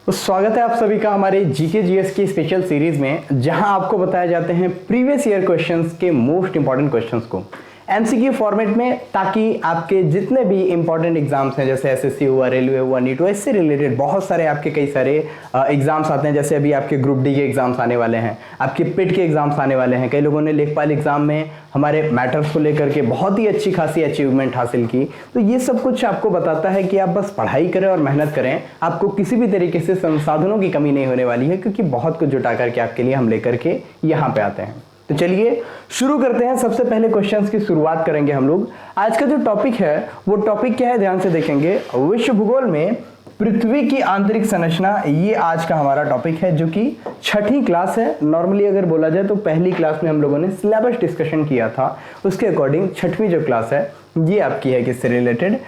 तो स्वागत है आप सभी का हमारे जीके जीएस की स्पेशल सीरीज में, जहां आपको बताए जाते हैं प्रीवियस ईयर क्वेश्चंस के मोस्ट इंपॉर्टेंट क्वेश्चंस को एमसीक्यू फॉर्मेट में, ताकि आपके जितने भी इंपॉर्टेंट एग्जाम्स हैं जैसे एसएससी हुआ, रेलवे हुआ, नीट हुआ, इससे रिलेटेड बहुत सारे आपके कई सारे एग्जाम्स आते हैं। जैसे अभी आपके ग्रुप डी के एग्जाम्स आने वाले हैं, आपके पिट के एग्जाम्स आने वाले हैं। कई लोगों ने लेखपाल एग्जाम में हमारे मैटर्स को लेकर के बहुत ही अच्छी खासी अचीवमेंट हासिल की। तो ये सब कुछ आपको बताता है कि आप बस पढ़ाई करें और मेहनत करें, आपको किसी भी तरीके से संसाधनों की कमी नहीं होने वाली है, क्योंकि बहुत कुछ जुटा करके आपके लिए हम लेकर के यहाँ पे आते हैं। तो चलिए शुरू करते हैं। सबसे पहले क्वेश्चंस की शुरुआत करेंगे हम लोग। आज का जो टॉपिक है वो टॉपिक क्या है, ध्यान से देखेंगे। विश्व भूगोल में पृथ्वी की आंतरिक संरचना, ये आज का हमारा टॉपिक है, जो कि छठी क्लास है। नॉर्मली अगर बोला जाए तो पहली क्लास में हम लोगों ने सिलेबस डिस्कशन किया था, उसके अकॉर्डिंग छठवीं जो क्लास है ये आपकी है किससे रिलेटेड,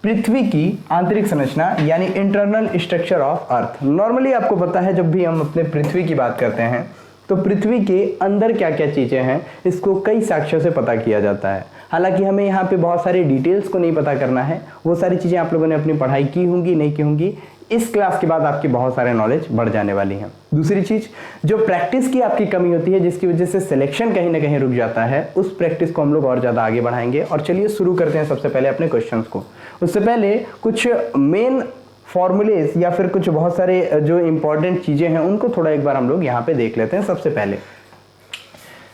पृथ्वी की आंतरिक संरचना यानी internal structure of earth. Normally आपको पता है जब भी हम अपने पृथ्वी की बात करते हैं तो पृथ्वी के अंदर क्या क्या चीजें हैं इसको कई साक्ष्यों से पता किया जाता है। हालांकि हमें यहाँ पे बहुत सारी डिटेल्स को नहीं पता करना है, वो सारी चीजें आप लोगों ने अपनी पढ़ाई की होंगी, नहीं की होंगी, इस क्लास के बाद आपकी बहुत सारे नॉलेज बढ़ जाने वाली है। दूसरी चीज, जो प्रैक्टिस की आपकी कमी होती है जिसकी वजह से सिलेक्शन कहीं ना कहीं रुक जाता है, उस प्रैक्टिस को हम लोग और ज्यादा आगे बढ़ाएंगे। और चलिए शुरू करते हैं सबसे पहले अपने क्वेश्चन को। उससे पहले कुछ मेन फॉर्मूलेज या फिर कुछ बहुत सारे जो इंपॉर्टेंट चीजें हैं उनको थोड़ा एक बार हम लोग यहाँ पे देख लेते हैं। सबसे पहले,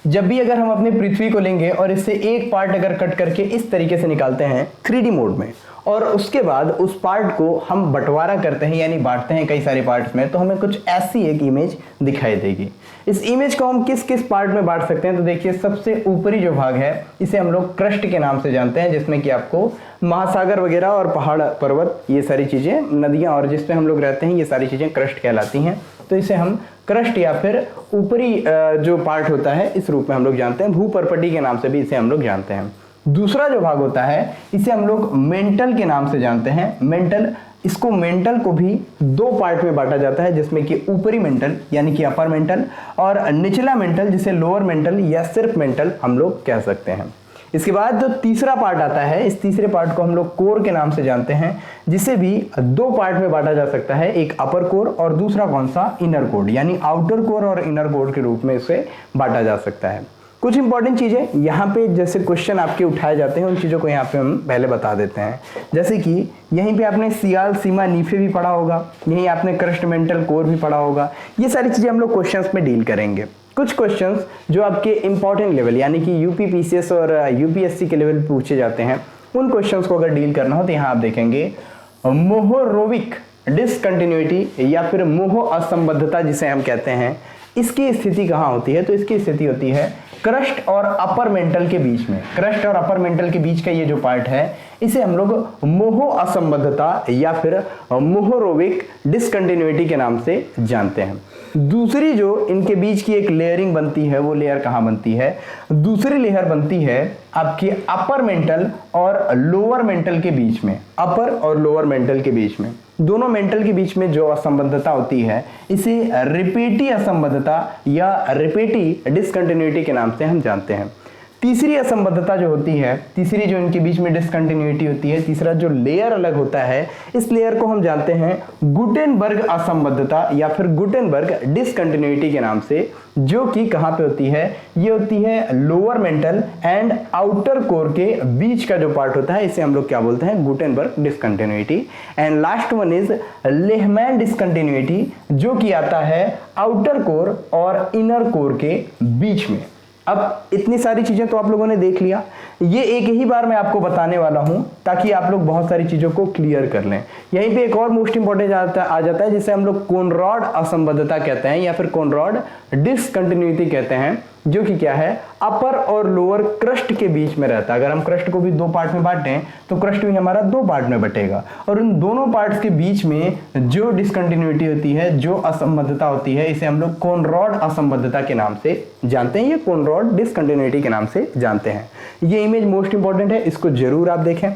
जब भी अगर हम अपनी पृथ्वी को लेंगे और इससे एक पार्ट अगर कट करके इस तरीके से निकालते हैं 3D मोड में, और उसके बाद उस पार्ट को हम बंटवारा करते हैं यानी बांटते हैं कई सारे पार्ट्स में, तो हमें कुछ ऐसी एक इमेज दिखाई देगी। इस इमेज को हम किस किस पार्ट में बांट सकते हैं, तो देखिए सबसे ऊपरी जो भाग है इसे हम लोग क्रस्ट के नाम से जानते हैं, जिसमें कि आपको महासागर वगैरह और पहाड़ पर्वत, ये सारी चीजें, नदियां और जिसपे हम लोग रहते हैं, ये सारी चीजें क्रस्ट कहलाती हैं। तो इसे हम क्रस्ट या फिर ऊपरी जो पार्ट होता है इस रूप में हम लोग जानते हैं। भूपर्पटी के नाम से भी इसे हम लोग जानते हैं। दूसरा जो भाग होता है इसे हम लोग मेंटल के नाम से जानते हैं। मेंटल, इसको मेंटल को भी दो पार्ट में बांटा जाता है, जिसमें कि ऊपरी मेंटल यानी कि अपर मेंटल और निचला मेंटल जिसे लोअर मेंटल या सिर्फ मेंटल हम लोग कह सकते हैं। इसके बाद जो तीसरा पार्ट आता है, इस तीसरे पार्ट को हम लोग कोर के नाम से जानते हैं, जिसे भी दो पार्ट में बांटा जा सकता है, एक अपर कोर और दूसरा कौन सा, इनर कोर, यानी आउटर कोर और इनर कोर के रूप में इसे बांटा जा सकता है। कुछ इंपॉर्टेंट चीजें यहाँ पे जैसे क्वेश्चन आपके उठाए जाते हैं, उन चीजों को यहाँ पे हम पहले बता देते हैं। जैसे कि यहीं पे आपने सियाल, सीमा, नीफे भी पढ़ा होगा, यहीं आपने क्रस्ट, मेंटल, कोर भी पढ़ा होगा। ये सारी चीजें हम लोग क्वेश्चंस में डील करेंगे। कुछ क्वेश्चंस जो आपके इंपॉर्टेंट लेवल यानी कि यूपी पीसीएस और यूपीएससी के लेवल पे पूछे जाते हैं, उन क्वेश्चंस को अगर डील करना हो तो यहाँ आप देखेंगे मोहोरोविक डिसकंटिन्यूटी या फिर मोह असंबद्धता जिसे हम कहते हैं, इसकी स्थिति कहाँ होती है, तो इसकी स्थिति होती है क्रस्ट और अपर मेंटल के बीच में। क्रस्ट और अपर मेंटल के बीच का ये जो पार्ट है इसे हम लोग मोह असंबद्धता या फिर मोहोरोविक डिसकंटिन्यूटी के नाम से जानते हैं। दूसरी जो इनके बीच की एक लेयरिंग बनती है, वो लेयर कहाँ बनती है, दूसरी लेयर बनती है आपकी अपर मेंटल और लोअर मेंटल के बीच में। अपर और लोअर मेंटल के बीच में, दोनों मेंटल के बीच में जो असंबद्धता होती है इसे रिपेटी असंबद्धता या रिपेटी डिसकंटिन्यूटी के नाम से हम जानते हैं। तीसरी असंबद्धता जो होती है, तीसरी जो इनके बीच में डिसकंटिन्यूटी होती है, तीसरा जो लेयर अलग होता है, इस लेयर को हम जानते हैं गुटेनबर्ग असंबद्धता या फिर गुटेनबर्ग डिसकंटिन्यूटी के नाम से, जो कि कहाँ पे होती है, ये होती है lower mental and outer core के बीच का जो पार्ट होता है, इसे हम लोग क्या बोलते हैं, Gutenberg discontinuity. And last one is Lehman discontinuity, जो कि आता है आउटर कोर और इनर कोर के बीच में। अब इतनी सारी चीजें तो आप लोगों ने देख लिया, ये एक ही बार मैं आपको बताने वाला हूं ताकि आप लोग बहुत सारी चीजों को क्लियर कर लें। यहीं पे एक और मोस्ट इंपॉर्टेंट आ जाता है जिसे हम लोग कोनरॉड असंबद्धता कहते हैं या फिर कोनरॉड डिसकंटिन्यूटी कहते हैं, जो कि क्या है, अपर और लोअर क्रस्ट के बीच में रहता है। अगर हम क्रस्ट को भी दो पार्ट में बांटें तो क्रस्ट भी हमारा दो पार्ट में बटेगा, और उन दोनों पार्ट्स के बीच में जो डिसकंटिन्यूटी होती है, जो असंबद्धता होती है, इसे हम लोग कोनरॉड असंबद्धता के नाम से जानते हैं, ये कोनरॉड डिसकंटिन्यूटी के नाम से जानते हैं। ये इमेज मोस्ट इंपॉर्टेंट है, इसको जरूर आप देखें।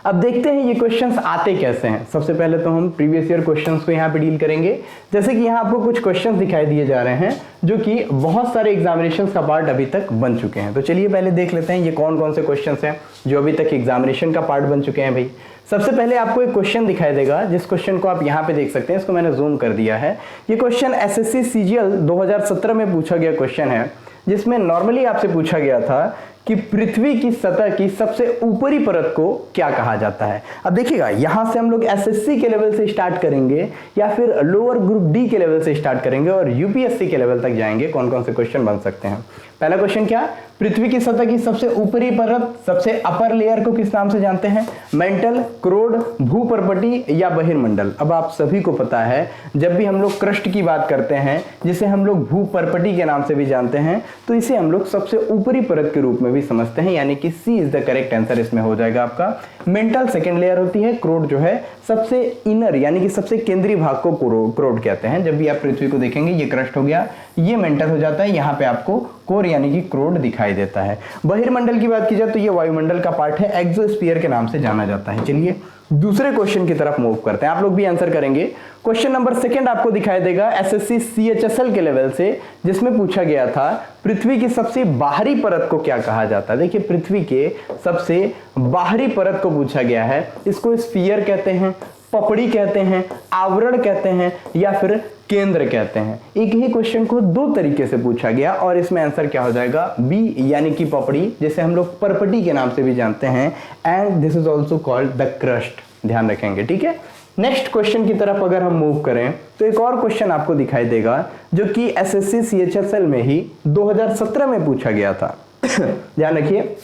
अब देखते हैं ये क्वेश्चंस आते कैसे हैं। सबसे पहले तो हम प्रीवियस ईयर क्वेश्चंस को यहाँ पे डील करेंगे। जैसे कि यहाँ आपको कुछ क्वेश्चंस दिखाई दिए जा रहे हैं जो कि बहुत सारे एग्जामिनेशंस का पार्ट अभी तक बन चुके हैं। तो चलिए पहले देख लेते हैं ये कौन कौन से क्वेश्चंस हैं जो अभी तक एग्जामिनेशन का पार्ट बन चुके हैं भाई। सबसे पहले आपको एक क्वेश्चन दिखाई देगा, जिस क्वेश्चन को आप यहाँ पे देख सकते हैं, इसको मैंने जूम कर दिया है। ये क्वेश्चन एसएससी सीजीएल 2017 में पूछा गया क्वेश्चन है, जिसमें नॉर्मली आपसे पूछा गया था कि पृथ्वी की सतह की सबसे ऊपरी परत को क्या कहा जाता है। अब देखिएगा, यहां से हम लोग एसएससी के लेवल से स्टार्ट करेंगे या फिर लोअर ग्रुप डी के लेवल से स्टार्ट करेंगे और यूपीएससी के लेवल तक जाएंगे। कौन कौन से क्वेश्चन बन सकते हैं। पहला क्वेश्चन क्या, पृथ्वी की सतह की सबसे ऊपरी परत, सबसे अपर लेयर को किस नाम से जानते हैं। मेंटल, क्रोड, भूपर्पटी या बहिर्मंडल। अब आप सभी को पता है, जब भी हम लोग क्रस्ट की बात करते हैं, जिसे हम लोग भूपर्पटी के नाम से भी जानते हैं, तो इसे हम लोग सबसे ऊपरी परत के रूप में भी समझते हैं, यानी कि सी इज द करेक्ट आंसर इसमें हो जाएगा आपका। मेंटल सेकेंड लेयर होती है, क्रोड जो है सबसे इनर यानी कि सबसे केंद्रीय भाग को क्रोड कहते हैं। जब भी आप पृथ्वी को देखेंगे, ये क्रस्ट हो गया, ये मेंटल हो जाता है, यहाँ पे आपको कोर यानी कि क्रोड दिखाई देता है। बहिर्मंडल की बात की जाए तो ये वायुमंडल का पार्ट है, एक्सोस्फीयर के नाम से जाना जाता है। चलिए दूसरे क्वेश्चन की तरफ मूव करते हैं, आप लोग भी आंसर करेंगे। क्वेश्चन नंबर सेकंड आपको दिखाई देगा एसएससी सीएचएसएल के लेवल से, जिसमें पूछा गया था पृथ्वी की सबसे बाहरी परत को क्या कहा जाता है। देखिए, पृथ्वी के सबसे बाहरी परत को पूछा गया है, इसको स्फीयर कहते हैं, पपड़ी कहते हैं, आवरण कहते हैं या फिर केंद्र कहते हैं। एक ही क्वेश्चन को दो तरीके से पूछा गया और इसमें आंसर क्या हो जाएगा, बी यानी कि पपड़ी, जिसे हम लोग परपटी के नाम से भी जानते हैं, and this is also called the crust. ध्यान रखेंगे, ठीक है। नेक्स्ट क्वेश्चन की तरफ अगर हम मूव करें तो एक और क्वेश्चन आपको दिखाई देगा, जो कि एसएससी सीएचएसएल में ही 2017 में पूछा गया था। ध्यान रखिए,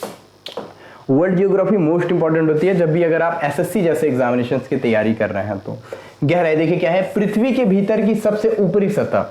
वर्ल्ड ज्योग्राफी मोस्ट इंपॉर्टेंट होती है जब भी अगर आप एसएससी जैसे एग्जामिनेशंस की तैयारी कर रहे हैं तो। गहराई देखिए क्या है, पृथ्वी के भीतर की सबसे ऊपरी सतह,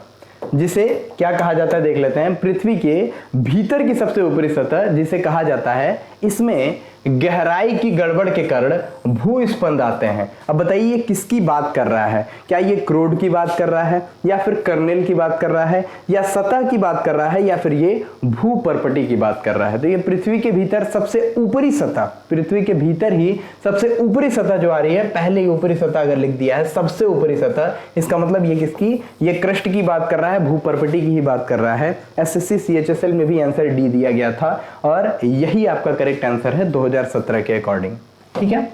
जिसे क्या कहा जाता है देख लेते हैं। पृथ्वी के भीतर की सबसे ऊपरी सतह जिसे कहा जाता है, इसमें गहराई की गड़बड़ के कारण भूस्पंद आते हैं। अब बताइए ये किसकी बात कर रहा है, क्या ये क्रोड की बात कर रहा है या फिर कर्नेल की बात कर रहा है या सतह की बात कर रहा है या फिर ये भूपर्पटी की बात कर रहा है। तो ये पृथ्वी के भीतर सबसे ऊपरी सतह, पृथ्वी के भीतर ही सबसे ऊपरी सतह जो आ रही है, पहले ही ऊपरी सतह अगर लिख दिया है सबसे ऊपरी सतह, इसका मतलब ये किसकी, ये क्रस्ट की बात कर रहा है, भूपर्पटी की ही बात कर रहा है। एसएससी सीएचएसएल में भी आंसर डी दिया गया था और यही आपका करेक्ट आंसर है 2017 के अकॉर्डिंग, ठीक है।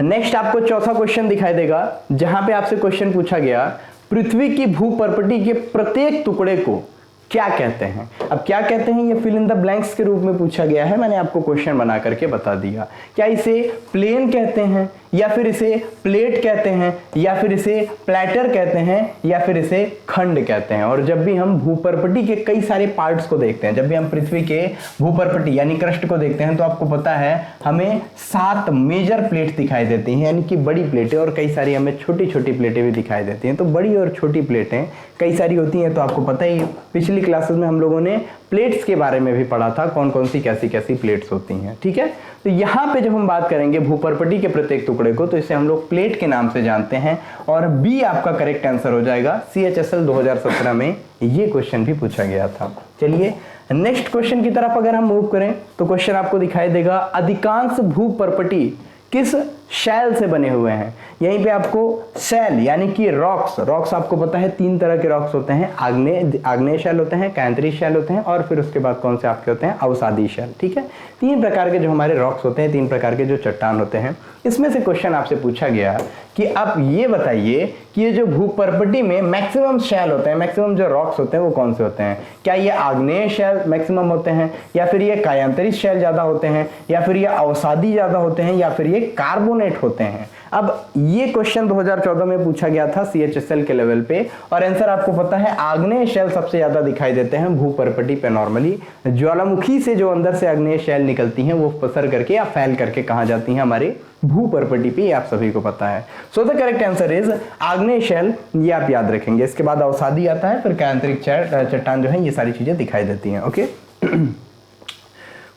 नेक्स्ट आपको चौथा क्वेश्चन दिखाई देगा, जहां पे आपसे क्वेश्चन पूछा गया पृथ्वी की भूपर्पटी के प्रत्येक टुकड़े को क्या कहते हैं। अब क्या कहते हैं ये फिल इन द ब्लैंक्स के रूप में पूछा गया है, मैंने आपको क्वेश्चन बना करके बता दिया। क्या इसे प्लेन कहते हैं या फिर इसे प्लेट कहते हैं या फिर इसे प्लेटर कहते हैं या फिर इसे खंड कहते हैं। और जब भी हम भूपर्पटी के कई सारे पार्ट्स को देखते हैं, जब भी हम पृथ्वी के भूपर्पटी यानी क्रस्ट को देखते हैं, तो आपको पता है हमें 7 मेजर प्लेट दिखाई देती हैं, यानी कि बड़ी प्लेटें, और कई सारी हमें छोटी छोटी प्लेटें भी दिखाई देती हैं। तो बड़ी और छोटी प्लेटें कई सारी होती हैं, तो आपको पता ही, पिछली क्लासेस में हम लोगों ने प्लेट्स के बारे में भी पढ़ा था, कौन कौन सी कैसी कैसी प्लेट्स होती हैं, ठीक है। तो यहाँ पे जब हम बात करेंगे भूपर्पटी के प्रत्येक टुकड़े को, तो इसे हम लोग प्लेट के नाम से जानते हैं और बी आपका करेक्ट आंसर हो जाएगा। सीएचएसएल 2017 में ये क्वेश्चन भी पूछा गया था। चलिए नेक्स्ट क्वेश्चन की तरफ अगर हम मूव करें तो क्वेश्चन आपको दिखाई देगा अधिकांश भूपर्पटी किस शैल से बने हुए हैं। यहीं पे आपको शैल यानी कि रॉक्स आपको पता है 3 तरह के रॉक्स होते हैं, आग्नेय शैल होते हैं, कैंतरी शैल होते हैं और फिर उसके बाद कौन से आपके होते हैं, अवसादी शैल, ठीक है। 3 प्रकार के जो हमारे रॉक्स होते हैं, 3 प्रकार के जो चट्टान होते हैं। इसमें से क्वेश्चन आपसे पूछा गया कि आप ये बताइए कि ये जो भूपर्पटी में मैक्सिमम शैल होते हैं, मैक्सिमम जो रॉक्स होते हैं वो कौन से होते हैं। क्या ये आग्नेय शैल मैक्सिमम होते हैं या फिर ये कायांतरित शैल ज्यादा होते हैं या फिर ये अवसादी ज्यादा होते हैं या फिर ये कार्बोनेट होते हैं। अब ये क्वेश्चन 2014 में पूछा गया था सीएचएसएल के लेवल पे और आंसर आपको पता है आग्नेय शैल सबसे ज्यादा दिखाई देते हैं भूपर्पटी पे। नॉर्मली ज्वालामुखी से जो अंदर से आग्नेय शैल निकलती हैं वो पसर करके या फैल करके कहां जाती हैं, हमारे भूपर्पटी पे, आप सभी को पता है। So the correct answer is आग्नेय शैल, ये आप याद रखेंगे। इसके बाद अवसादी आता है, फिर कायांतरिक चट्टान जो है, ये सारी चीजें दिखाई देती हैं, ओके।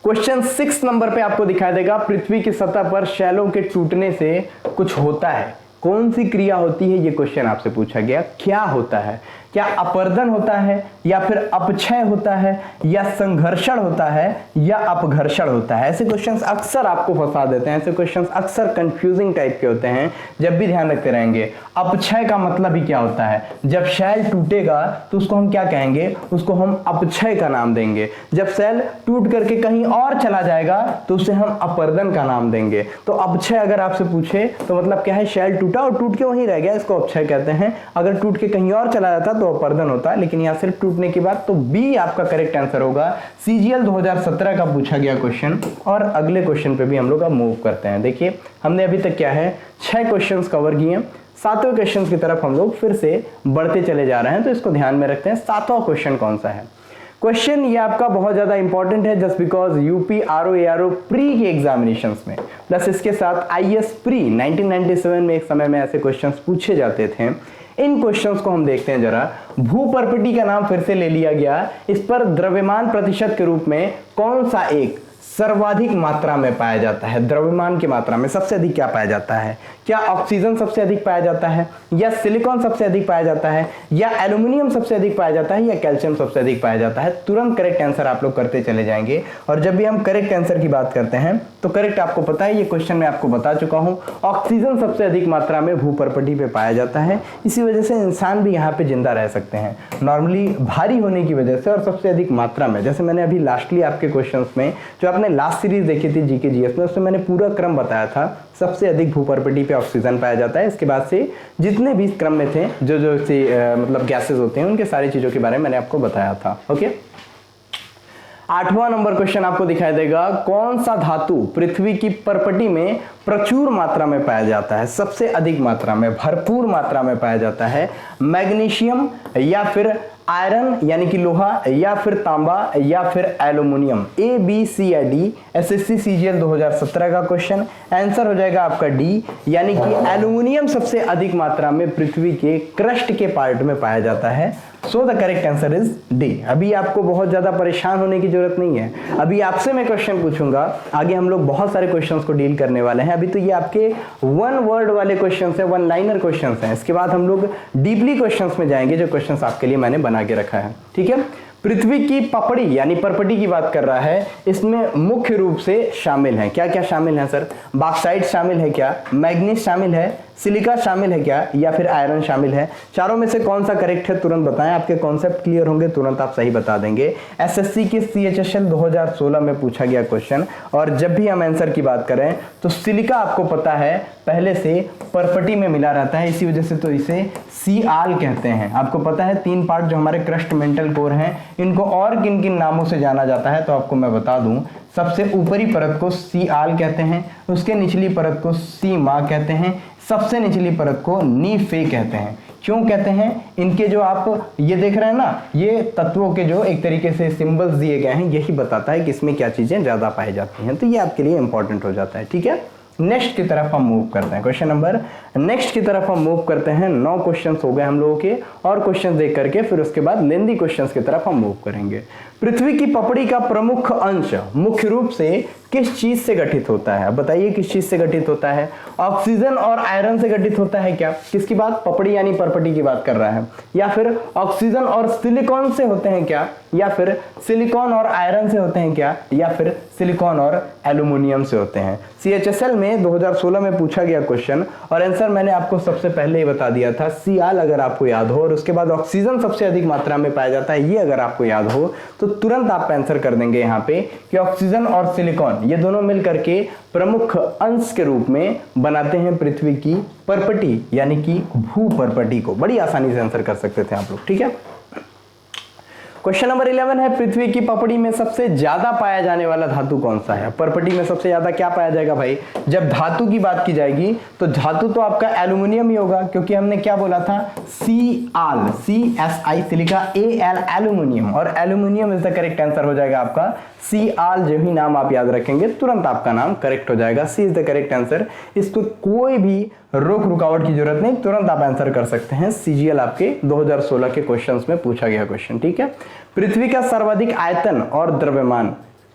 क्वेश्चन 6 नंबर पे आपको दिखाई देगा पृथ्वी की सतह पर शैलों के टूटने से कुछ होता है, कौन सी क्रिया होती है, ये क्वेश्चन आपसे पूछा गया। क्या होता है, क्या अपर्दन होता है या फिर अपक्षय होता है या संघर्षण होता है या अपघर्षण होता है। ऐसे क्वेश्चंस अक्सर आपको फंसा देते हैं, ऐसे क्वेश्चंस अक्सर कंफ्यूजिंग टाइप के होते हैं, जब भी ध्यान रखते रहेंगे। अपक्षय का मतलब ही क्या होता है, जब शैल टूटेगा तो उसको हम क्या कहेंगे, उसको हम अपक्षय का नाम देंगे। जब शैल टूट करके कहीं और चला जाएगा तो उसे हम अपर्दन का नाम देंगे। तो अपक्षय अगर आपसे पूछे तो मतलब क्या है, शैल टूटा और टूट के वहीं रह गया, इसको अपक्षय कहते हैं। अगर टूट के कहीं और चला जाता तो अपर्दन होता है, लेकिन यहाँ सिर्फ टूटने की बात, तो बी आपका करेक्ट आंसर होगा। सीजीएल 2017 का पूछा गया क्वेश्चन। और अगले क्वेश्चन पे भी हम लोग अब मूव करते हैं। देखिए हमने अभी तक क्या है 6 क्वेश्चंस कवर किए, 7वें क्वेश्चन की तरफ हम लोग फिर से बढ़ते चले जा रहे हैं, तो इसको ध्यान में रखते हैं। 7वां क्वेश्चन कौन सा है। क्वेश्चन ये आपका बहुत ज्यादा इंपॉर्टेंट है, just because UP RO ARO pre के एग्जामिनेशंस में प्लस इसके साथ आईएएस प्री 1997 में एक समय में ऐसे क्वेश्चंस पूछे जाते थे। इन क्वेश्चंस को हम देखते हैं जरा। भूपर्पटी का नाम फिर से ले लिया गया। इस पर द्रव्यमान प्रतिशत के रूप में कौन सा एक सर्वाधिक मात्रा में पाया जाता है। द्रव्यमान की मात्रा में सबसे अधिक क्या पाया जाता है, क्या ऑक्सीजन सबसे अधिक पाया जाता है, या सिलिकॉन सबसे अधिक पाया जाता है, या एल्यूमिनियम सबसे अधिक पाया जाता है, या कैल्शियम सबसे अधिक पाया जाता है। तुरंत करेक्ट आंसर आप लोग करते चले जाएंगे। और जब भी हम करेक्ट आंसर की बात करते हैं तो करेक्ट आपको पता है, ये क्वेश्चन मैं आपको बता चुका हूं, ऑक्सीजन सबसे अधिक मात्रा में भूपर्पटी पे पाया जाता है। इसी वजह से इंसान भी यहाँ पे जिंदा रह सकते हैं, नॉर्मली भारी होने की वजह से और सबसे अधिक मात्रा में। जैसे मैंने अभी लास्टली आपके क्वेश्चन में जो आपने लास्ट सीरीज देखी थी जीके जीएस में, उसमें मैंने पूरा क्रम बताया था। सबसे अधिक भूपर्पटी पे ऑक्सीजन पाया जाता है, इसके बाद से जितने भी क्रम में थे जो जो मतलब गैसेस होते हैं उनके सारी चीजों के बारे में मैंने आपको बताया था। ओके, 8वां नंबर क्वेश्चन आपको दिखाई देगा। कौन सा धातु पृथ्वी की परपटी में प्रचुर मात्रा में पाया जाता है, सबसे अधिक मात्रा में, भरपूर मात्रा में पाया जाता है। मैग्नीशियम या फिर आयरन यानी कि लोहा, या फिर तांबा, या फिर एल्यूमिनियम। ए बी सी या डी। एसएससी सीजीएल 2017 का क्वेश्चन। आंसर हो जाएगा आपका डी, यानी कि एल्यूमिनियम सबसे अधिक मात्रा में पृथ्वी के क्रस्ट के पार्ट में पाया जाता है। So the correct answer is D. अभी आपको बहुत ज्यादा परेशान होने की जरूरत नहीं है। अभी आपसे मैं क्वेश्चन पूछूंगा, आगे हम लोग बहुत सारे क्वेश्चंस को डील करने वाले हैं। अभी तो ये आपके 1 वर्ड वाले क्वेश्चंस हैं, 1 लाइनर क्वेश्चंस हैं। इसके बाद हम लोग डीपली क्वेश्चंस में जाएंगे, जो क्वेश्चंस आपके लिए मैंने बना के रखा है। ठीक है, पृथ्वी की पपड़ी यानी परपटी की बात कर रहा है। इसमें मुख्य रूप से शामिल है, क्या क्या शामिल है सर? बॉक्साइट शामिल है क्या, मैग्नीज शामिल है, सिलिका शामिल है क्या, या फिर आयरन शामिल है? चारों में से कौन सा करेक्ट है तुरंत बताएं, आपके कॉन्सेप्ट क्लियर होंगे, तुरंत आप सही बता देंगे। एसएससी के सीएचएसएल 2016 में पूछा गया क्वेश्चन। और जब भी हम आंसर की बात करें तो सिलिका आपको पता है पहले से परपटी में मिला रहता है, इसी वजह से तो इसे सीआल कहते हैं। आपको पता है 3 पार्ट जो हमारे क्रस्ट मेंटल कोर हैं, इनको और किन किन नामों से जाना जाता है तो आपको मैं बता दूं। सबसे ऊपरी परत को सीआल कहते हैं, उसके निचली परत को सीमा कहते हैं, सबसे निचली परत को नीफे कहते हैं। क्यों कहते हैं? इनके जो आप ये देख रहे हैं ना, ये तत्वों के जो एक तरीके से सिंबल्स दिए गए हैं, यही बताता है कि इसमें क्या चीजें ज्यादा पाई जाती हैं। तो ये आपके लिए इंपॉर्टेंट हो जाता है। ठीक है, नेक्स्ट की तरफ हम मूव करते हैं। क्वेश्चन नंबर नेक्स्ट की तरफ हम मूव करते हैं। 9 क्वेश्चंस हो गए हम लोगों के, और क्वेश्चन देख करके फिर उसके बाद लेंदी क्वेश्चंस की तरफ हम मूव करेंगे। पृथ्वी की पपड़ी का प्रमुख अंश मुख्य रूप से किस चीज से गठित होता है? अब बताइए किस चीज से गठित होता है? ऑक्सीजन और आयरन से गठित होता है क्या? किसकी बात? पपड़ी यानी परपटी की बात कर रहा है। या फिर ऑक्सीजन और सिलिकॉन से होते हैं क्या? या फिर सिलिकॉन और आयरन से होते हैं क्या? या फिर सिलिकॉन और एल्यूमिनियम से होते हैं? सीएचएसएल में 2016 में पूछा गया क्वेश्चन, और आंसर मैंने आपको सबसे पहले ही बता दिया था, सीआल अगर आपको याद हो, और उसके बाद ऑक्सीजन सबसे अधिक मात्रा में पाया जाता है, ये अगर आपको याद हो तो तुरंत आप आंसर कर देंगे यहाँ पे कि ऑक्सीजन और सिलिकॉन ये दोनों मिलकर के प्रमुख अंश के रूप में बनाते हैं पृथ्वी की परपटी यानी कि भूपर्पटी को। बड़ी आसानी से आंसर कर सकते थे आप लोग। ठीक है, क्वेश्चन नंबर 11 है, पृथ्वी की पपड़ी में सबसे ज्यादा पाया जाने वाला धातु कौन सा है? परपटी में सबसे ज्यादा क्या पाया जाएगा भाई? जब धातु की बात की जाएगी तो धातु तो आपका एल्यूमिनियम ही होगा, क्योंकि हमने क्या बोला था? सीआल, CSI सिलिका, AL एल्यूमिनियम, और aluminium is the correct answer हो जाएगा आपका। सीआल जो ही नाम आप याद रखेंगे तुरंत आपका नाम करेक्ट हो जाएगा। सी इज द करेक्ट आंसर। इसको कोई भी रोक रुकावट की जरूरत नहीं, तुरंत आप आंसर कर सकते हैं। सीजीएल आपके 2016 के क्वेश्चंस में पूछा गया क्वेश्चन। ठीक है, पृथ्वी का सर्वाधिक आयतन और द्रव्यमान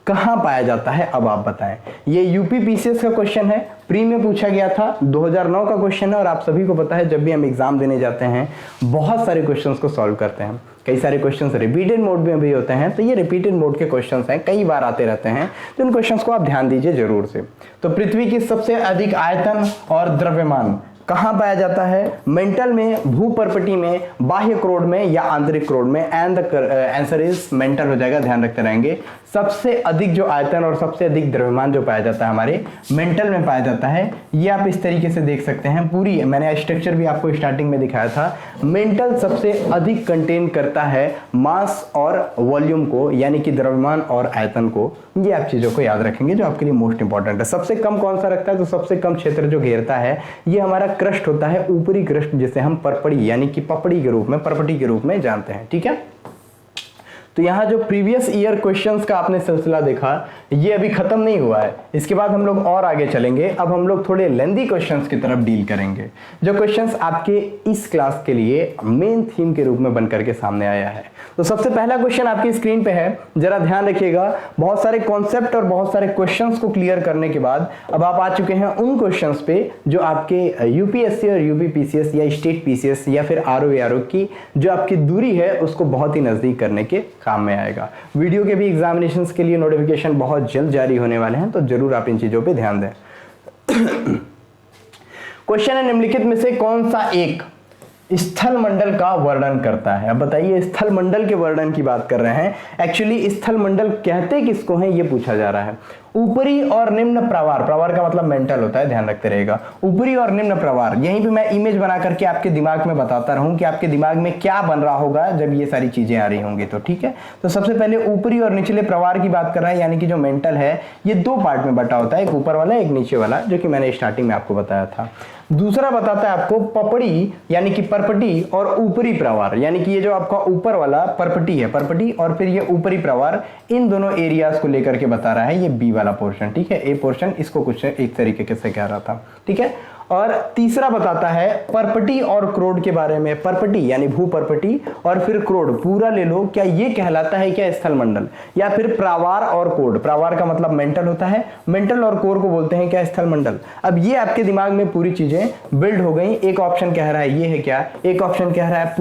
कहाँ पाया जाता है, अब आप बताएं। ये यूपी पीसीएस का क्वेश्चन है, प्री में पूछा गया था, 2009 का क्वेश्चन है। और आप सभी को पता है जब भी हम एग्जाम देने जाते हैं बहुत सारे क्वेश्चंस को सॉल्व करते हैं, कई सारे क्वेश्चंस रिपीटेड मोड में भी होते हैं, तो ये रिपीटेड मोड के क्वेश्चंस हैं, कई बार आते रहते हैं, तो इन क्वेश्चंस को आप ध्यान दीजिए जरूर से। तो पृथ्वी की सबसे अधिक आयतन और द्रव्यमान कहाँ पाया जाता है, मेंटल में, भूपर्पटी में, बाह्य क्रोड में या आंतरिक क्रोड में। And the answer is mental हो जाएगा, ध्यान रखते रहेंगे। सबसे अधिक जो आयतन और सबसे अधिक द्रव्यमान जो पाया जाता है हमारे मेंटल में पाया जाता है। ये आप इस तरीके से देख सकते हैं, पूरी मैंने स्ट्रक्चर भी आपको स्टार्टिंग में दिखाया था। मेंटल सबसे अधिक कंटेन करता है मास और वॉल्यूम को, यानी कि द्रव्यमान और आयतन को। ये आप चीजों को याद रखेंगे जो आपके लिए मोस्ट इंपॉर्टेंट है। सबसे कम कौन सा रखता है, तो सबसे कम क्षेत्र जो घेरता है ये हमारा क्रस्ट होता है, ऊपरी क्रस्ट, जिसे हम परपड़ी यानी कि पपड़ी के रूप में, परपटी के रूप में जानते हैं। ठीक है, तो यहाँ जो प्रीवियस ईयर क्वेश्चंस का आपने सिलसिला देखा ये अभी खत्म नहीं हुआ है, इसके बाद हम लोग और आगे चलेंगे। अब हम लोग थोड़े लेंदी क्वेश्चंस की तरफ डील करेंगे, जो क्वेश्चंस आपके इस क्लास के लिए मेन थीम के रूप में बनकर के सामने आया है। तो सबसे पहला क्वेश्चन आपकी स्क्रीन पे है, जरा ध्यान रखिएगा। बहुत सारे कॉन्सेप्ट और बहुत सारे क्वेश्चंस को क्लियर करने के बाद अब आप आ चुके हैं उन क्वेश्चंस पे जो आपके यूपीएससी और यूपी पीसीएस या स्टेट पीसीएस या फिर आरओ की जो आपकी दूरी है उसको बहुत ही नजदीक करने के काम में आएगा। वीडियो के भी एग्जामिनेशंस के लिए नोटिफिकेशन बहुत जल्द जारी होने वाले हैं, तो जरूर आप इन चीजों पे ध्यान दें। क्वेश्चन है, निम्नलिखित में से कौन सा एक स्थल मंडल का वर्णन करता है। अब बताइए, स्थल मंडल के वर्णन की बात कर रहे हैं। एक्चुअली स्थल मंडल कहते किसको हैं ये पूछा जा रहा है। ऊपरी और निम्न प्रवार, प्रवार का मतलब मेंटल होता है, ध्यान रखते रहेगा। ऊपरी और निम्न प्रवार, यहीं पे मैं इमेज बना करके आपके दिमाग में बताता रहूं कि आपके दिमाग में क्या बन रहा होगा जब ये सारी चीजें आ रही होंगी, तो ठीक है। तो सबसे पहले ऊपरी और निचले प्रवार की बात कर रहा है, यानी कि जो मेंटल है ये दो पार्ट में बटा होता है, एक ऊपर वाला एक नीचे वाला, जो कि मैंने स्टार्टिंग में आपको बताया था। दूसरा बताता है आपको पपड़ी यानी कि परपटी और ऊपरी प्रवार, यानी कि ये जो आपका ऊपर वाला परपटी है, परपटी और फिर ये ऊपरी प्रवार, इन दोनों एरियाज को लेकर के बता रहा है ये बी वाला पोर्शन। ठीक है, ए पोर्शन इसको कुछ एक तरीके से कह रहा था। ठीक है, और तीसरा बताता है परपटी और क्रोड के बारे में। परपटी यानी भूपर्पटी और फिर क्रोड पूरा ले लो, क्या ये कहलाता है क्या स्थल मंडल, या फिर प्रावार और कोड, प्रावार का मतलब मेंटल होता है, मेंटल और कोर को बोलते हैं क्या स्थल मंडल। अब ये आपके दिमाग में पूरी चीजें बिल्ड हो गई। एक ऑप्शन कह रहा है ये है क्या, एक ऑप्शन कह रहा है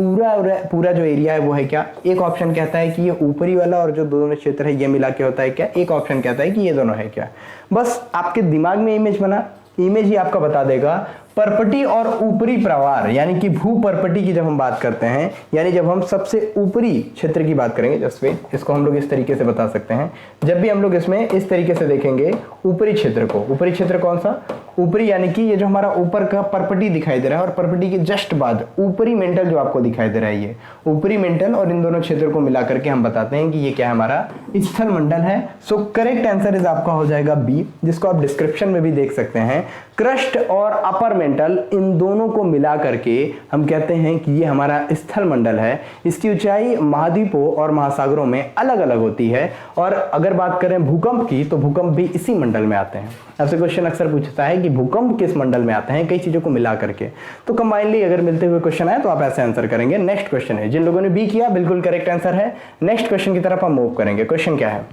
पूरा जो एरिया है वो है क्या, एक ऑप्शन कहता है कि ये ऊपरी वाला और जो दोनों क्षेत्र है ये मिला के होता है क्या, एक ऑप्शन कहता है कि ये दोनों है क्या। बस आपके दिमाग में इमेज बना, इमेज ही आपका बता देगा। परपटी और ऊपरी प्रवार यानी कि भूपर्पटी की जब हम बात करते हैं, यानी जब हम सबसे ऊपरी क्षेत्र की बात करेंगे, जैसे इसको हम लोग इस तरीके से बता सकते हैं। जब भी हम लोग इसमें इस तरीके से देखेंगे ऊपरी क्षेत्र को, ऊपरी क्षेत्र कौन सा, ऊपरी यानी कि ये जो हमारा ऊपर का परपटी दिखाई दे रहा है और परपटी के जस्ट बाद ऊपरी मेंटल जो आपको दिखाई दे रहा है, ये ऊपरी मेंटल और इन दोनों क्षेत्रों को मिला करके हम बताते हैं कि ये क्या है, हमारा स्थल मंडल है। सो करेक्ट आंसर इज आपका हो जाएगा बी, जिसको आप डिस्क्रिप्शन में भी देख सकते हैं। क्रस्ट और अपर मेंटल इन दोनों को मिला करके हम कहते हैं कि ये हमारा स्थल मंडल है। इसकी ऊंचाई महाद्वीपों और महासागरों में अलग अलग होती है। और अगर बात करें भूकंप की, तो भूकंप भी इसी मंडल में आते हैं। आपसे क्वेश्चन अक्सर पूछता है कि भूकंप किस मंडल में आते हैं, कई चीजों को मिला करके। तो कंबाइनली अगर मिलते हुए क्वेश्चन आए तो आप ऐसे आंसर करेंगे। नेक्स्ट क्वेश्चन है, जिन लोगों ने बी किया बिल्कुल करेक्ट आंसर है। नेक्स्ट क्वेश्चन की तरफ हम मूव करेंगे। क्वेश्चन क्या है,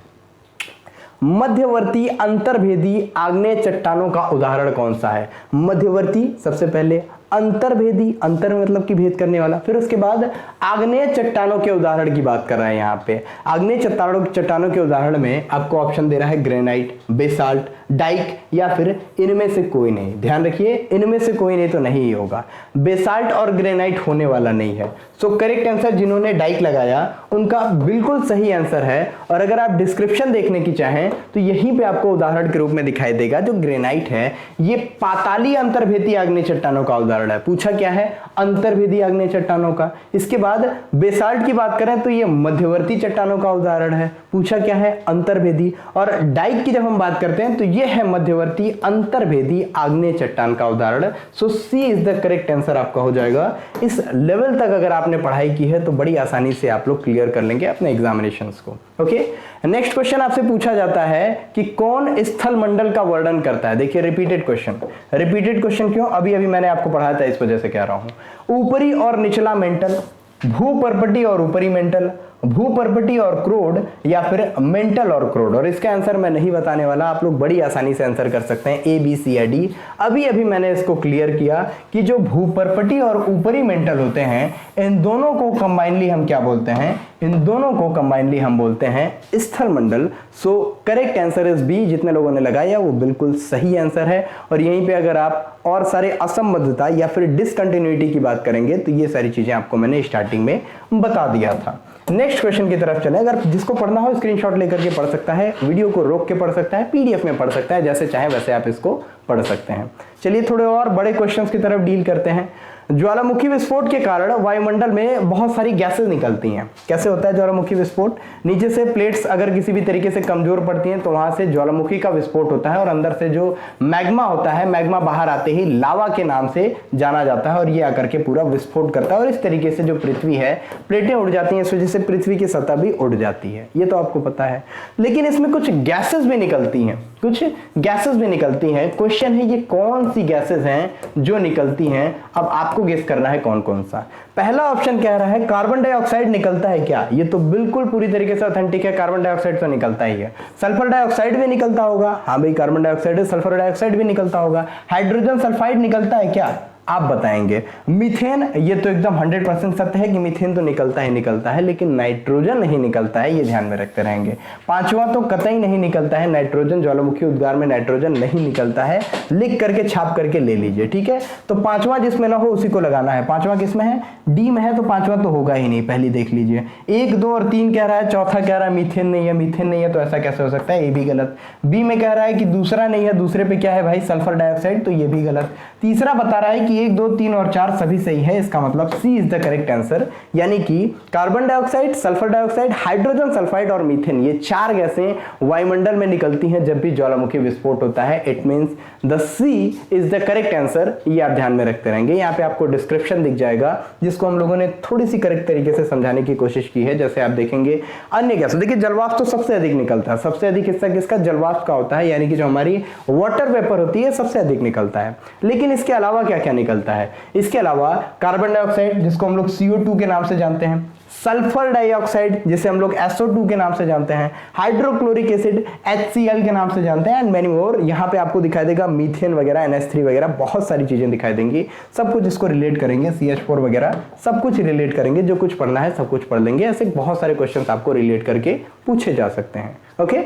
मध्यवर्ती अंतर्भेदी आग्नेय चट्टानों का उदाहरण कौन सा है। मध्यवर्ती, सबसे पहले अंतर्भेदी, अंतर मतलब कि भेद करने वाला, फिर उसके बाद आग्नेय चट्टानों के उदाहरण की बात कर रहे हैं। यहाँ पे आग्नेय चट्टानों के उदाहरण में आपको ऑप्शन दे रहा है ग्रेनाइट, बेसाल्ट, डाइक या फिर इनमें से कोई नहीं। ध्यान रखिए, इनमें से कोई नहीं तो नहीं होगा, बेसाल्ट और ग्रेनाइट होने वाला नहीं है। सो करेक्ट आंसर जिन्होंने डाइक लगाया उनका बिल्कुल सही आंसर है। और अगर आप डिस्क्रिप्शन देखने की चाहें तो यहीं पे आपको उदाहरण के रूप में दिखाई देगा। जो ग्रेनाइट है ये पाताली अंतर्भेदी आग्नेय चट्टानों का उदाहरण है। पूछा क्या है, अंतर्भेदी आग्नेय चट्टानों का। इसके बाद बेसाल्ट की बात करें तो ये मध्यवर्ती चट्टानों का उदाहरण है। पूछा क्या है, अंतर्भेदी। और डाइक की जब हम बात करते हैं तो ये है मध्यवर्ती अंतर्भेदी आग्नेय चट्टान का उदाहरण। सो सी इज द करेक्ट आंसर आपका हो जाएगा। इस लेवल तक अगर आपने पढ़ाई की है तो बड़ी आसानी से आप लोग क्लियर कर लेंगे अपने एग्जामिनेशंस को। ओके, नेक्स्ट क्वेश्चन आपसे पूछा जाता है कि कौन स्थल मंडल का वर्णन करता है। देखिए रिपीटेड क्वेश्चन, रिपीटेड क्वेश्चन क्यों, अभी मैंने आपको पढ़ाया था इस वजह से कह रहा हूं। ऊपरी और निचला मेंटल, भूपर्पटी और ऊपरी मेंटल, भूपर्पटी और क्रोड या फिर मेंटल और क्रोड? और इसका आंसर मैं नहीं बताने वाला, आप लोग बड़ी आसानी से आंसर कर सकते हैं, ए बी सी या डी। अभी अभी मैंने इसको क्लियर किया कि जो भूपर्पटी और ऊपरी मेंटल होते हैं, इन दोनों को कंबाइनली हम क्या बोलते हैं? इन दोनों को कंबाइनली हम बोलते हैं स्थलमंडल। So correct answer is B. जितने लोगों ने लगाया वो बिल्कुल सही आंसर है। और यहीं पे अगर आप और सारे असंबद्धता या फिर डिसकंटिन्यूटी की बात करेंगे तो ये सारी चीजें आपको मैंने स्टार्टिंग में बता दिया था। नेक्स्ट क्वेश्चन की तरफ चलें। अगर जिसको पढ़ना हो स्क्रीनशॉट लेकर के पढ़ सकता है, वीडियो को रोक के पढ़ सकता है, पीडीएफ में पढ़ सकता है, जैसे चाहे वैसे आप इसको पढ़ सकते हैं। चलिए थोड़े और बड़े क्वेश्चंस की तरफ डील करते हैं। ज्वालामुखी विस्फोट के कारण वायुमंडल में बहुत सारी गैसेस निकलती हैं। कैसे होता है ज्वालामुखी विस्फोट? नीचे से प्लेट्स अगर किसी भी तरीके से कमजोर पड़ती हैं तो वहां से ज्वालामुखी का विस्फोट होता है और अंदर से जो मैग्मा होता है, मैग्मा बाहर आते ही लावा के नाम से जाना जाता है और ये आकर के पूरा विस्फोट करता है और इस तरीके से जो पृथ्वी है, प्लेटें उड़ जाती हैं, इस वजह से पृथ्वी की सतह भी उड़ जाती है। ये तो आपको पता है। लेकिन इसमें कुछ गैसेस भी निकलती हैं, कुछ गैसेस भी निकलती हैं। क्वेश्चन है ये कौन सी गैसेस हैं जो निकलती हैं? अब आपको गेस करना है कौन कौन सा। पहला ऑप्शन कह रहा है कार्बन डाइऑक्साइड निकलता है क्या? ये तो बिल्कुल पूरी तरीके से ऑथेंटिक है, कार्बन डाइऑक्साइड तो निकलता ही है। सल्फर डाइऑक्साइड भी निकलता होगा, हाँ भाई कार्बन डाइऑक्साइड है, सल्फर डाइऑक्साइड भी निकलता होगा। हाइड्रोजन सल्फाइड निकलता है क्या? आप बताएंगे। मीथेन, ये तो एकदम 100% सत्य है कि मीथेन तो निकलता ही निकलता है, लेकिन नाइट्रोजन नहीं निकलता है, ये ध्यान में रखते रहेंगे। पांचवा तो कतई नहीं निकलता है नाइट्रोजन, ज्वालामुखी उद्गार में नाइट्रोजन नहीं निकलता है। लिख करके छाप करके ले लीजिए, ठीक है। तो पांचवा जिसमें ना हो उसी को लगाना है। पांचवा किसमें है? डी में है, तो पांचवा तो होगा ही नहीं, पहली देख लीजिए। 1, 2 और 3 कह रहा है, चौथा कह रहा है मीथेन नहीं है, मीथेन नहीं है, तो ऐसा कैसे हो सकता है? ये भी गलत। बी में कह रहा है कि दूसरा नहीं है, दूसरे पे क्या है भाई? सल्फर डाइऑक्साइड, तो ये भी गलत। तीसरा बता रहा है कि 1, 2, 3 और 4 सभी सही है, इसका मतलब सी इज द करेक्ट आंसर। यानी कि carbon dioxide, sulphur dioxide, hydrogen sulphide और मीथेन, ये 4 गैसें वायुमंडल में निकलती हैं जब भी ज्वालामुखी विस्फोट होता है। It means the C is the correct answer. ये आप ध्यान में रखते रहेंगे। यहाँ पे आपको डिस्क्रिप्शन दिख जाएगा जिसको हम लोगों ने थोड़ी सी करेक्ट तरीके से समझाने की कोशिश की है। जैसे आप देखेंगे अन्य गैस, देखिए जलवाष्प तो सबसे अधिक निकलता है। सबसे अधिक हिस्सा किसका? जलवाष्प का होता है, यानी कि जो हमारी वाटर वेपर होती है सबसे अधिक निकलता है। लेकिन इसके अलावा क्या क्या निकलता है? इसके अलावा कार्बन डाइऑक्साइड जिसको हम लोग CO2 के नाम से जानते हैं, सल्फर डाइऑक्साइड जिसे हम लोग SO2 के नाम से जानते हैं, हाइड्रोक्लोरिक एसिड HCl के नाम से जानते हैं, एंड मेनी मोर। यहाँ पे आपको दिखाई देगा मीथेन वगैरह, NH3 वगैरह, बहुत सारी चीजें दिखाई देंगी। सब कुछ इसको रिलेट करेंगे, CH4 वगैरह सब कुछ रिलेट करेंगे। जो कुछ पढ़ना है सब कुछ पढ़ लेंगे। ऐसे बहुत सारे क्वेश्चन आपको रिलेट करके पूछे जा सकते हैं। ओके,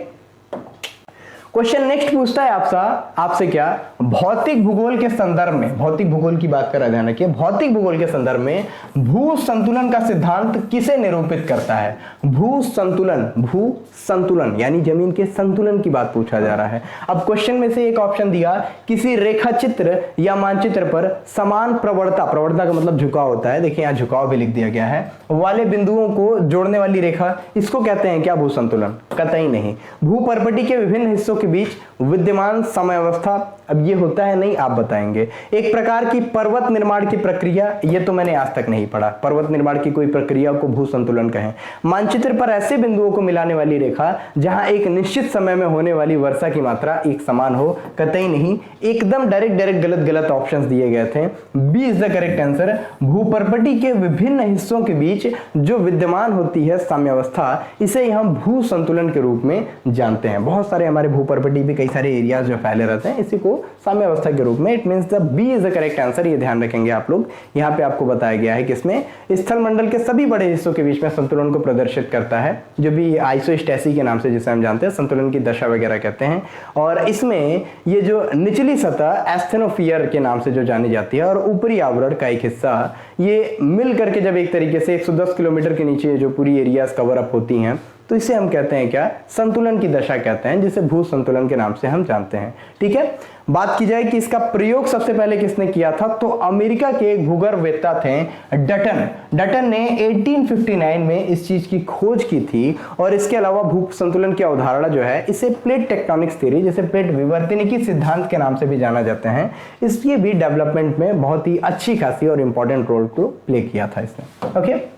क्वेश्चन नेक्स्ट पूछता है आपसे क्या? भौतिक भूगोल के संदर्भ में, भौतिक भूगोल की बात कर रहा है, ध्यान रखिए, भौतिक भूगोल के संदर्भ में भू संतुलन का सिद्धांत किसे निरूपित करता है? भू संतुलन यानी जमीन के संतुलन की बात पूछा जा रहा है। अब क्वेश्चन में से एक ऑप्शन दिया, किसी रेखा चित्र या मानचित्र पर समान प्रवणता का मतलब झुकाव होता है, देखिए यहाँ झुकाव भी लिख दिया गया है, वाले बिंदुओं को जोड़ने वाली रेखा, इसको कहते हैं क्या भू संतुलन? कतई नहीं। भूपर्पटी के विभिन्न हिस्सों के बीच विद्यमान समयावस्था, अब ये होता है नहीं, आप बताएंगे। एक प्रकार की पर्वत निर्माण की प्रक्रिया, ये तो मैंने आज तक नहीं पढ़ा, पर्वत निर्माण की कोई प्रक्रिया को भू संतुलन कहें। मानचित्र पर ऐसे बिंदुओं को मिलाने वाली रेखा जहां एक निश्चित समय में होने वाली वर्षा की मात्रा एक समान हो, कतई नहीं। एकदम डायरेक्ट गलत ऑप्शंस दिए गए थे। B is the correct answer. भूपर्पटी के विभिन्न हिस्सों के बीच जो विद्यमान होती है साम्यावस्था, इसे हम भू संतुलन के रूप में जानते हैं। बहुत सारे हमारे भूपर्पटी भी कई सारे एरियाज जो फैले रहते हैं, इसी को साम्यावस्था के रूप में। It means the B is the correct answer. ये ध्यान रखेंगे आप लोग। यहाँ पे आपको बताया गया है कि इसमें स्थल मंडल के सभी बड़े हिस्सों के बीच में संतुलन को प्रदर्शित करता है, जो भी आइसोस्टेसी के नाम से जिसे हम जानते हैं, संतुलन की दशा वगैरह कहते हैं। और इसमें ये जो निचली सतह एस्थेनोफियर के नाम से जो जानी जाती है और ऊपरी आवरण का एक हिस्सा, ये मिल करके जब एक तरीके से 110 किलोमीटर के नीचे जो पूरी एरियाज कवर अप होती हैं, तो इसे हम कहते हैं क्या? संतुलन की दशा कहते हैं, जिसे भू संतुलन के नाम से हम जानते हैं। ठीक है, बात की जाए कि इसका प्रयोग सबसे पहले किसने किया था, तो अमेरिका के एक भूगर्भवेत्ता थे डटन ने 1859 में इस चीज की खोज की थी। और इसके अलावा भू संतुलन की अवधारणा जो है, इसे प्लेट टेक्टोनिक्स थ्योरी, जिसे प्लेट विवर्तनिकी सिद्धांत के नाम से भी जाना जाते हैं, इसके भी डेवलपमेंट में बहुत ही अच्छी खासी और इंपॉर्टेंट रोल को प्ले किया था इसने। ओके,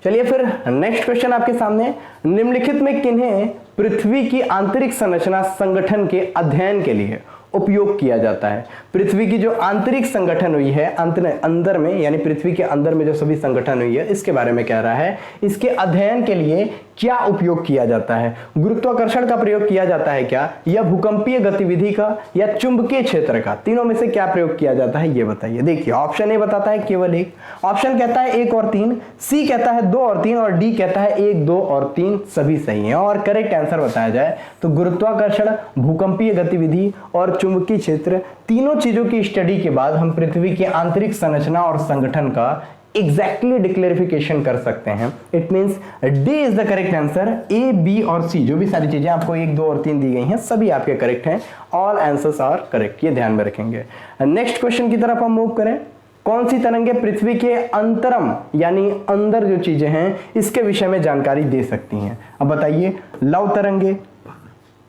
चलिए फिर नेक्स्ट क्वेश्चन आपके सामने। निम्नलिखित में किन्हें पृथ्वी की आंतरिक संरचना संगठन के अध्ययन के लिए उपयोग किया जाता है? पृथ्वी की जो आंतरिक संगठन हुई है अंदर में, यानी पृथ्वी के अंदर में जो सभी संगठन हुई है, इसके बारे में कह रहा है। इसके अध्ययन के लिए क्या उपयोग किया जाता है? गुरुत्वाकर्षण का प्रयोग किया जाता है क्या, या भूकंपीय गतिविधि का, या चुंबकीय क्षेत्र का? तीनों में से क्या प्रयोग किया जाता है ये बताइए। देखिए ऑप्शन ए बताता है केवल एक, ऑप्शन कहता है 1 और 3, सी कहता है 2 और 3, और डी कहता है 1, 2 और 3 सभी सही है। और करेक्ट आंसर बताया जाए तो गुरुत्वाकर्षण, भूकंपीय गतिविधि और चुंबकीय क्षेत्र, तीनों चीजों की स्टडी के बाद हम पृथ्वी की आंतरिक संरचना और संगठन का एग्जैक्टली डिक्लेरिफिकेशन कर सकते हैं। It means D is the correct answer. A, B और सी जो भी सारी चीजें आपको 1, 2 और 3 दी गई हैं सभी आपके करेक्ट हैं। ऑल आंसर्स आर करेक्ट, ये ध्यान में रखेंगे। नेक्स्ट क्वेश्चन की तरफ हम मूव करें। कौन सी तरंगे पृथ्वी के अंतरम यानी अंदर जो चीजें हैं इसके विषय में जानकारी दे सकती हैं? अब बताइए, लव तरंगे,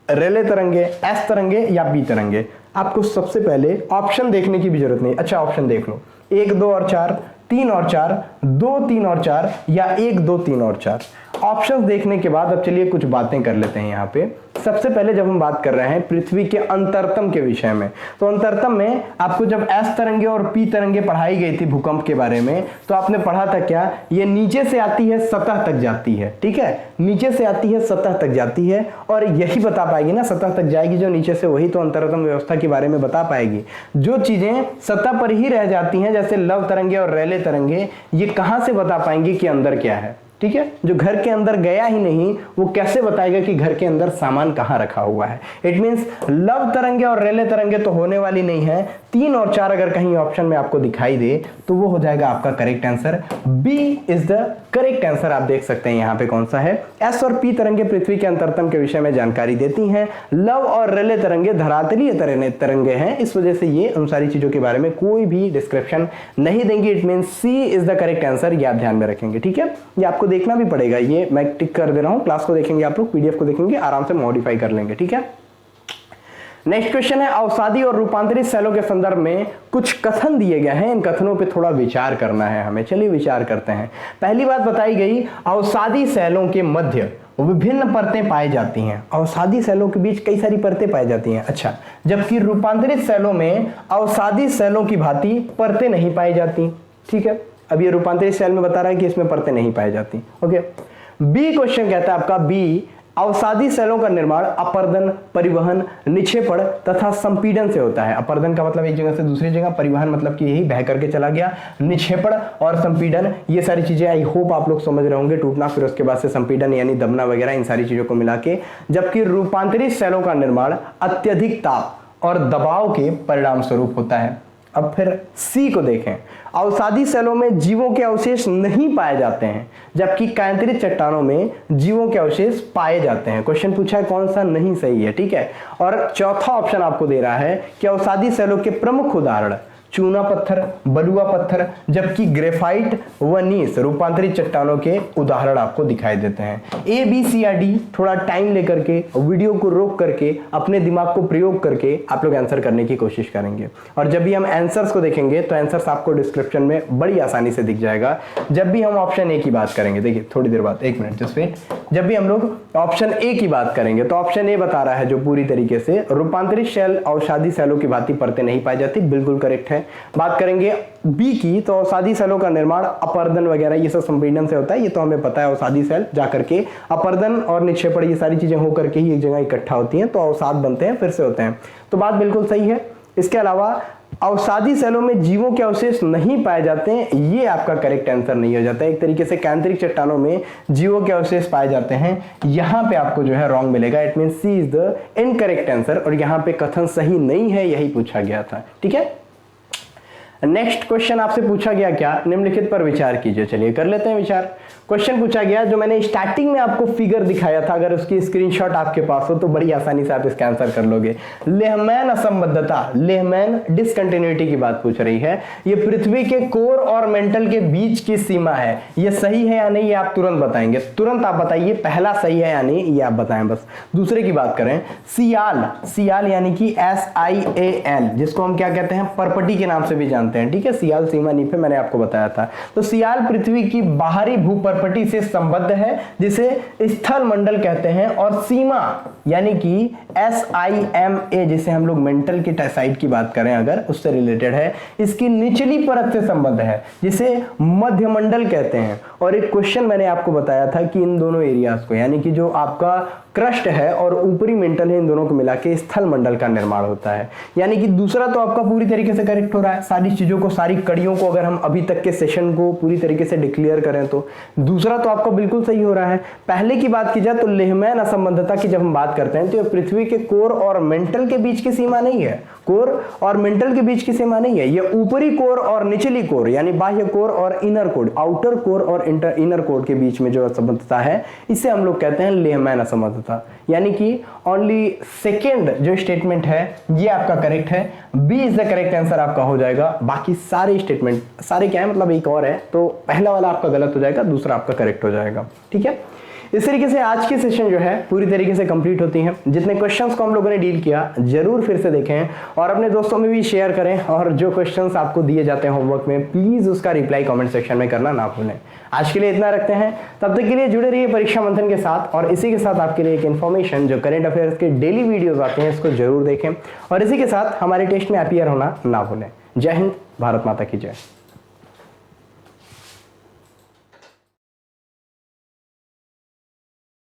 रेले तरंगे, एस तरंगे या बी तरंगे? आपको सबसे पहले ऑप्शन देखने की भी जरूरत नहीं। अच्छा ऑप्शन देख लो, 1, 2 और 4, 3 और 4, 2, 3 और 4, या 1, 2, 3 और 4। ऑप्शंस देखने के बाद अब चलिए कुछ बातें कर लेते हैं यहाँ पे। सबसे पहले जब हम बात कर रहे हैं पृथ्वी के अंतरतम के विषय में, तो अंतरतम में आपको जब एस तरंगे और पी तरंगे पढ़ाई गई थी भूकंप के बारे में, तो आपने पढ़ा था क्या, ये नीचे से आती है सतह तक जाती है। ठीक है, नीचे से आती है सतह तक जाती है, और यही बता पाएगी ना, सतह तक जाएगी जो नीचे से, वही तो अंतरतम व्यवस्था के बारे में बता पाएगी। जो चीजें सतह पर ही रह जाती हैं जैसे लव तरंगे और रेले तरंगे, ये कहां से बता पाएंगे कि अंदर क्या है? ठीक है, जो घर के अंदर गया ही नहीं वो कैसे बताएगा कि घर के अंदर सामान कहां रखा हुआ है? इट मींस लव तरंगे और रेले तरंगे तो होने वाली नहीं है। 3 और 4 अगर कहीं ऑप्शन में आपको दिखाई दे तो वो हो जाएगा आपका correct answer. B is the correct answer. आप देख सकते हैं यहाँ पे कौन सा है। एस और पी तरंगे पृथ्वी के अंतरतम के विषय में जानकारी देती हैं। लव और रेले तरंगे धरातलीय तरंगे हैं, इस वजह से ये उन सारी चीजों के बारे में कोई भी डिस्क्रिप्शन नहीं देंगी। It means C is the correct answer. ये आप ध्यान में रखेंगे। ठीक है, ये आपको देखना भी पड़ेगा, ये मैं टिक कर दे रहा हूं। क्लास को देखेंगे आप लोग, पीडीएफ को देखेंगे, आराम से मॉडिफाई कर लेंगे। ठीक है, नेक्स्ट क्वेश्चन है, अवसादी और रूपांतरित सेलों के संदर्भ में कुछ कथन दिए गए हैं, इन कथनों पे थोड़ा विचार करना है हमें। चलिए विचार करते हैं। पहली बात बताई गई, अवसादी सेलों के मध्य विभिन्न परतें पाई जाती हैं। अवसादी सेलों के बीच कई सारी परतें पाई जाती हैं। अच्छा, जबकि रूपांतरित सेलों में अवसादी सेलों की भांति परतें नहीं पाई जाती। ठीक है, अब ये रूपांतरित सेल में बता रहा है कि इसमें परतें नहीं पाई जाती। ओके, बी क्वेश्चन कहता है आपका, बी अवसादी सेलों का निर्माण अपर्दन, परिवहन, निक्षेपण तथा संपीडन से होता है। अपर्दन का मतलब एक जगह से दूसरी जगह, परिवहन मतलब कि यही बह करके चला गया, निक्षेपण और संपीडन ये सारी चीजें आई होप आप लोग समझ रहे होंगे। टूटना, फिर उसके बाद से संपीडन यानी दबना वगैरह, इन सारी चीजों को मिला के। जबकि रूपांतरित सेलों का निर्माण अत्यधिक ताप और दबाव के परिणाम स्वरूप होता है। अब फिर सी को देखें, अवसादी सेलों में जीवों के अवशेष नहीं पाए जाते हैं, जबकि कायांतरित चट्टानों में जीवों के अवशेष पाए जाते हैं। क्वेश्चन पूछा है कौन सा नहीं सही है। ठीक है, और चौथा ऑप्शन आपको दे रहा है कि अवसादी सेलों के प्रमुख उदाहरण चूना पत्थर, बलुआ पत्थर, जबकि ग्रेफाइट व नीस रूपांतरित चट्टानों के उदाहरण आपको दिखाई देते हैं। ए, बी, सी या डी थोड़ा टाइम लेकर के, वीडियो को रोक करके, अपने दिमाग को प्रयोग करके आप लोग आंसर करने की कोशिश करेंगे। और जब भी हम आंसर्स को देखेंगे तो आंसर्स आपको डिस्क्रिप्शन में बड़ी आसानी से दिख जाएगा। जब भी हम ऑप्शन ए की बात करेंगे, देखिए थोड़ी देर बाद, 1 मिनट जस्ट वेट, जब भी हम लोग ऑप्शन ए की बात करेंगे तो ऑप्शन ए बता रहा है जो पूरी तरीके से रूपांतरित सेल अवसादी सेलों की भांति परतें नहीं पाई जाती, बिल्कुल करेक्ट है। बात करेंगे बी की, तो अवसादी सेलों का निर्माण अपर्दन वगैरह ये सब संपीडन से होता है, ये तो हमें पता है। अवसादी सेल जाकर के अपर्दन और निक्षेपण ये सारी चीजें होकर के ही एक जगह इकट्ठा होती हैं तो अवसाद बनते हैं, फिर से होते हैं। तो बात बिल्कुल सही है। इसके अलावा अवसादी सेलों में जीवों के अवशेष नहीं पाए जाते हैं, ये आपका करेक्ट आंसर नहीं हो जाता है। एक तरीके से कायांतरिक चट्टानों में जीवों के अवशेष पाए जाते हैं, यहां पे आपको जो है रॉन्ग मिलेगा। It means C is the incorrect answer, और यहां पे कथन सही नहीं है, यही पूछा गया था। ठीक है, नेक्स्ट क्वेश्चन आपसे पूछा गया क्या, निम्नलिखित पर विचार कीजिए। चलिए कर लेते हैं विचार। क्वेश्चन पूछा गया, जो मैंने स्टार्टिंग में आपको फिगर दिखाया था, अगर उसकी स्क्रीनशॉट आपके पास हो तो बड़ी आसानी से आप इसका आंसर कर लोगे। लेहमैन असंबद्धता, लेहमैन डिसकंटिन्यूटी की बात पूछ रही है। ये पृथ्वी के कोर और मेंटल के बीच की सीमा है, ये सही है या नहीं, ये आप तुरंत बताएंगे। तुरंत आप बताइए पहला सही है या नहीं, ये आप बताएं बस। दूसरे की बात करें, सियाल, सियाल यानी कि SIAL, जिसको हम क्या कहते हैं, परपटी के नाम से भी जानते हैं। ठीक है, सियाल सीमा नीफे मैंने आपको बताया था। तो सियाल पृथ्वी की बाहरी भूपर पट्टी से संबद्ध है, जिसे स्थल मंडल कहते हैं, और सीमा यानी कि SIMA जिसे हम लोग मेंटल की साइड की बात करें अगर, उससे रिलेटेड है। इसकी निचली परत से संबंध है जिसे मध्यमंडल कहते हैं। और एक क्वेश्चन मैंने आपको बताया था कि इन दोनों एरियाज को, यानी कि जो आपका क्रस्ट है और ऊपरी मेंटल है, इन दोनों को मिला के स्थल मंडल का निर्माण होता है। यानी कि दूसरा तो आपका पूरी तरीके से करेक्ट हो रहा है। सारी चीजों को, सारी कड़ियों को अगर हम अभी तक के सेशन को पूरी तरीके से डिक्लेयर करें तो दूसरा तो आपका बिल्कुल सही हो रहा है। पहले की बात की जाए तो लेहमैन असंबद्धता की जब हम बात करते हैं तो ये पृथ्वी के कोर और मेंटल के बीच की सीमा नहीं है। कोर और मेंटल के बीच की सीमा नहीं है, ये ऊपरी कोर और निचली कोर यानी बाह्य कोर और इनर कोर, आउटर कोर और इनर कोर के बीच में जो असंबद्धता है इसे हम लोग कहते हैं लेहमैन असंबद्धता। यानी कि ओनली सेकेंड जो स्टेटमेंट है ये आपका करेक्ट है, B is the correct answer आपका हो जाएगा। बाकी सारे स्टेटमेंट, सारे क्या है मतलब एक और है, तो पहला वाला आपका गलत हो जाएगा, दूसरा आपका करेक्ट हो जाएगा। ठीक है, इस तरीके से आज की सेशन जो है पूरी तरीके से कंप्लीट होती है। जितने क्वेश्चंस को हम लोगों ने डील किया जरूर फिर से देखें और अपने दोस्तों में भी शेयर करें, और जो क्वेश्चंस आपको दिए जाते हैं होमवर्क में प्लीज उसका रिप्लाई कमेंट सेक्शन में करना ना भूलें। आज के लिए इतना रखते हैं, तब तक के लिए जुड़े रहिए परीक्षा मंथन के साथ। और इसी के साथ आपके लिए एक इन्फॉर्मेशन, जो करंट अफेयर्स के डेली वीडियोज आते हैं इसको जरूर देखें, और इसी के साथ हमारे टेस्ट में अपीयर होना ना भूलें। जय हिंद, भारत माता की जय।